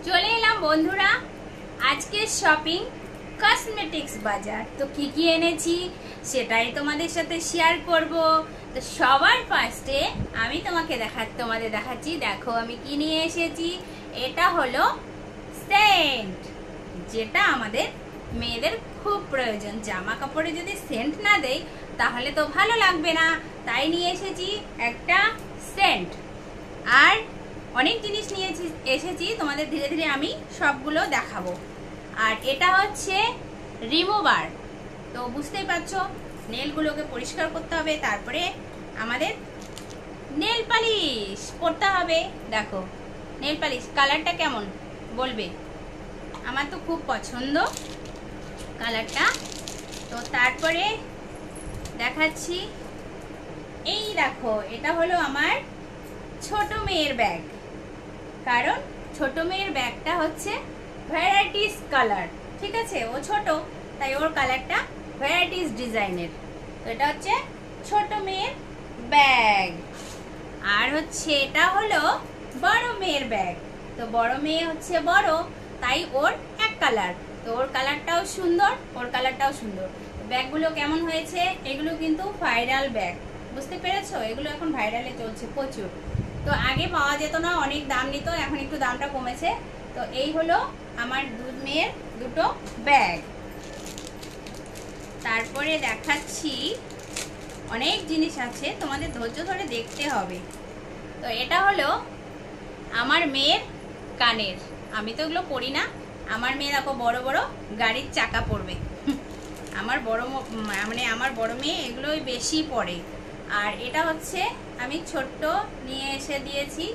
চলে এলাম বন্ধুরা আজকে শপিং কসমেটিক্স বাজার। তো কি কি এনেছি সেটাই তোমাদের সাথে শেয়ার করব। তো সবার ফার্স্টে আমি তোমাদের দেখাচ্ছি। দেখো আমি কি নিয়ে এসেছি। এটা হলো সেন্ট, যেটা আমাদের মেয়েদের খুব প্রয়োজন। জামা কাপড়ে যদি সেন্ট না দেই তাহলে তো ভালো লাগবে না, তাই নিয়ে এসেছি একটা সেন্ট। আর অনেক জিনিস নিয়ে এসেছি, তোমাদের ধীরে ধীরে আমি সবগুলো দেখাবো। আর এটা হচ্ছে রিমুভার। তো বুঝতেই পারছো নেলগুলোকে পরিষ্কার করতে হবে, তারপরে আমাদের নেল পালিশ পরতে হবে। দেখো নেল পালিশ কালারটা কেমন বলবে, আমার তো খুব পছন্দ কালারটা। তো তারপরে দেখাচ্ছি, এই দেখো এটা হলো আমার ছোট মেয়ের ব্যাগ। কারণ ছোট মেয়ের ব্যাগটা হচ্ছে ভ্যারাইটিস কালার, ঠিক আছে? ও ছোট তাই ওর কালারটা ভ্যারাইটিস ডিজাইনের। তো এটা হচ্ছে ছোট মেয়ের ব্যাগ। আর হচ্ছে এটা হলো বড় মেয়ের ব্যাগ। তো বড় মেয়ে হচ্ছে বড়, তাই ওর এক কালার। তো ওর কালারটাও সুন্দর, ওর কালারটাও সুন্দর। ব্যাগগুলো কেমন হয়েছে, এগুলো কিন্তু ভাইরাল ব্যাগ, বুঝতে পেরেছো? এগুলো এখন ভাইরালে চলছে প্রচুর। তো আগে পাওয়া যেত না, অনেক দাম নিত, এখন একটু দামটা কমেছে। তো এই হলো আমার মেয়ের দুটো ব্যাগ। তারপরে দেখাচ্ছি অনেক জিনিস আছে, তোমাদের ধৈর্য ধরে দেখতে হবে। তো এটা হলো আমার মেয়ের কানের। আমি তো এগুলো পরি না, আমার মেয়ে দেখো বড় বড় গাড়ির চাকা পরবে। আমার বড় মেয়ে এগুলোই বেশি পরে। আর এটা হচ্ছে আমি ছোট্ট নিয়ে এসে দিয়েছি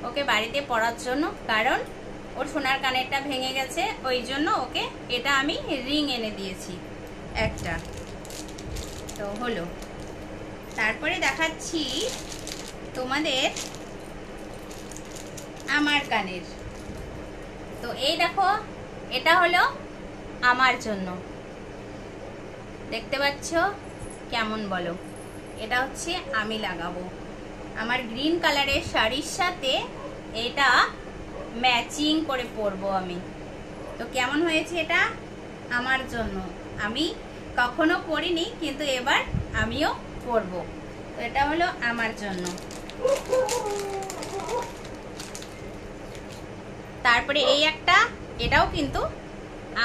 ওকে বাড়িতে পরার জন্য, কারণ ওর সোনার কানেরটা ভেঙে গেছে, ওই জন্য ওকে এটা আমি রিং এনে দিয়েছি একটা। তো হলো, তারপরে দেখাচ্ছি তোমাদের আমার কানের। তো এই দেখো এটা হলো আমার জন্য, দেখতে পাচ্ছ কেমন বলো? এটা হচ্ছে আমি লাগাবো আমার গ্রিন কালারের শাড়ির সাথে, এটা ম্যাচিং করে পরবো আমি। তো কেমন হয়েছে এটা আমার জন্য? আমি কখনো পরিনি, কিন্তু এবার আমিও পরবো। তো এটা হলো আমার জন্য। তারপরে এই একটা, এটাও কিন্তু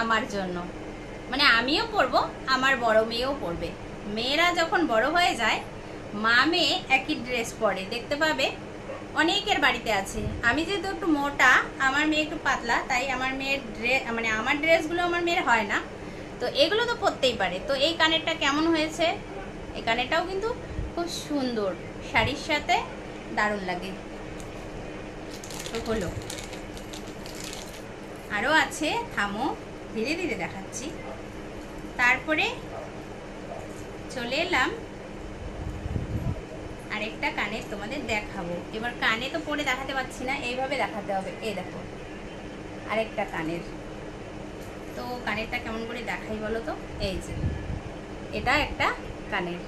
আমার জন্য, মানে আমিও পরবো, আমার বড় মেয়েও পরবে। মেয়েরা যখন বড় হয়ে যায় মা মেয়ে একই ড্রেস পরে, দেখতে পাবে অনেকের বাড়িতে আছে। আমি যেহেতু একটু মোটা, আমার মেয়ে একটু পাতলা, তাই আমার মেয়ের আমার ড্রেসগুলো আমার মেয়ের হয় না। তো এগুলো তো পরতেই পারে। তো এই কানেরটা কেমন হয়েছে? এই কানেরটাও কিন্তু খুব সুন্দর, শাড়ির সাথে দারুণ লাগে। তো হলো, আরও আছে, থামো ধীরে ধীরে দেখাচ্ছি। তারপরে চলে এলাম আরেকটা কানের তোমাদের দেখাবো। এবার কানে তো পরে দেখাতে পারছি না, এইভাবে দেখাতে হবে। এই দেখো আরেকটা কানের। তো কানেরটা কেমন করে দেখাই বলো তো? এই যে এটা একটা কানের,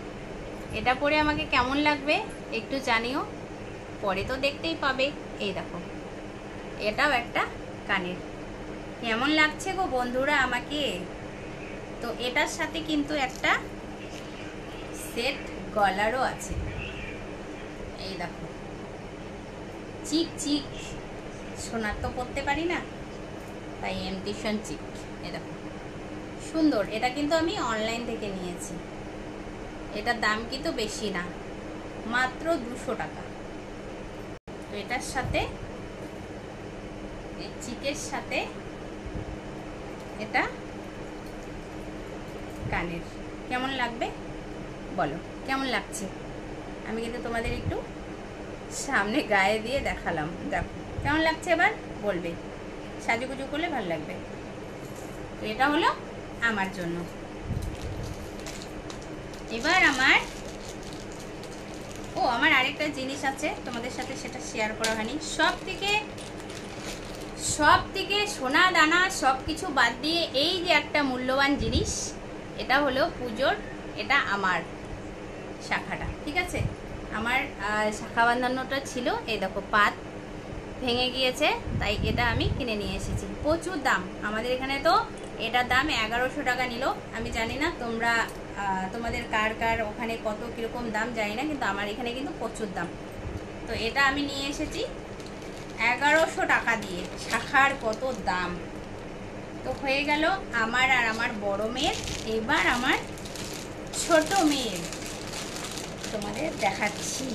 এটা পরে আমাকে কেমন লাগবে একটু জানিও, পরে তো দেখতেই পাবে। এই দেখো এটাও একটা কানের, কেমন লাগছে গো বন্ধুরা আমাকে? তো এটার সাথে কিন্তু একটা সেট গলারও আছে। এই দেখো চিক চিক, সোনার তো পরতে পারি না, তাই এমটিশন চিক। এই দেখো সুন্দর, এটা কিন্তু আমি অনলাইন থেকে নিয়েছি। এটার দাম কিন্তু বেশি না, মাত্র 200 টাকা। তো এটার সাথে এই চিকের সাথে এটা কানের, কেমন লাগবে বলো? কেমন লাগছে? আমি কিন্তু তোমাদের একটু সামনে গায়ে দিয়ে দেখালাম, দেখো কেমন লাগছে, এবার বলবে। সাজুগুজু করলে ভালো লাগবে। তো এটা হলো আমার জন্য। এবার আমার আরেকটা জিনিস আছে তোমাদের সাথে, সেটা শেয়ার করা হয়নি। সব থেকে সোনা দানা সব কিছু বাদ দিয়ে এই যে একটা মূল্যবান জিনিস, এটা হলো পুজোর, এটা আমার শাখাটা, ঠিক আছে? আমার শাখা বাঁধানোটা ছিল, এই দেখো পাত ভেঙে গিয়েছে, তাই এটা আমি কিনে নিয়ে এসেছি। প্রচুর দাম আমাদের এখানে, তো এটার দাম 1100 টাকা নিল। আমি জানি না তোমরা তোমাদের কার কার ওখানে কত কীরকম দাম জানি না, কিন্তু আমার এখানে কিন্তু প্রচুর দাম। তো এটা আমি নিয়ে এসেছি 1100 টাকা দিয়ে। শাখার কত দাম। তো হয়ে গেল আমার আর আমার বড় মেয়ের। এবার আমার ছোট মেয়ের তোমাদের দেখাচ্ছি।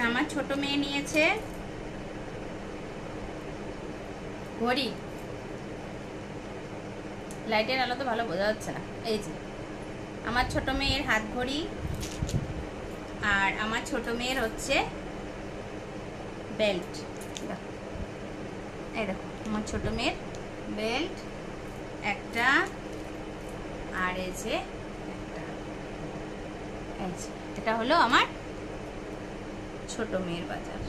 আমার ছোট মেয়ে নিয়েছে ঘড়ি। লাইটের আলো তো ভালো বোঝা যাচ্ছে না। এই যে আমার ছোট মেয়ের হাত ঘড়ি, আর আমার ছোট মেয়ের হচ্ছে বেল্ট। এই দেখো আমার ছোট মেয়ের বেল্ট একটা, আর এই যে একটা, এটা হলো আমার ছোট মেয়ের বাজার।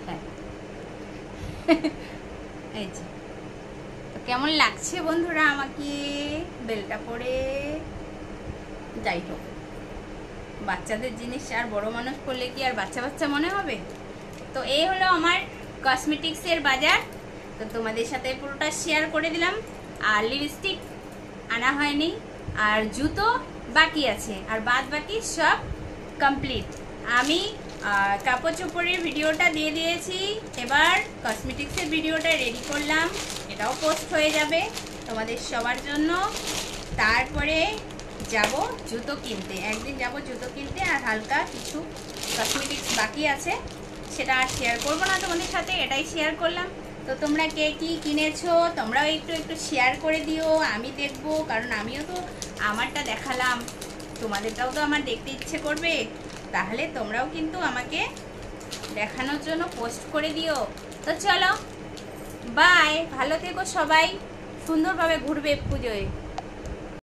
হ্যাঁ এই যে, তো কেমন লাগছে বন্ধুরা আমাকে বেলটা পরে? যাই হোক, বাচ্চাদের জিনিস আর বড় মানুষ করলে কি আর বাচ্চা বাচ্চা মনে হবে? তো এই হলো আমার কসমেটিক্সের বাজার। তো তোমাদের সাথে পুরোটা শেয়ার করে দিলাম। আর লিপস্টিক আনা হয়নি, আর জুতো বাকি আছে, আর বাদ বাকি সব কমপ্লিট। আমি কাপড় চোপড়ের ভিডিওটা দিয়ে দিয়েছি, এবার কসমেটিক্সের ভিডিওটা রেডি করলাম, এটাও পোস্ট হয়ে যাবে তোমাদের সবার জন্য। তারপরে যাব জুতো কিনতে, একদিন যাব জুতো কিনতে। আর হালকা কিছু কসমেটিক্স বাকি আছে, সেটা আর শেয়ার করবো না তোমাদের সাথে, এটাই শেয়ার করলাম। তো তোমরা কে কী কিনেছো তোমরাও একটু একটু শেয়ার করে দিও, আমি দেখবো। কারণ আমিও তো আমারটা দেখালাম, তোমাদেরটাও তো আমার দেখতে ইচ্ছে করবে। তাহলে তোমরাও কিন্তু আমাকে দেখানোর জন্য পোস্ট করে দিও। তো চলো বাই, ভালো থেকো সবাই, সুন্দরভাবে ঘুরবে পুজোয়।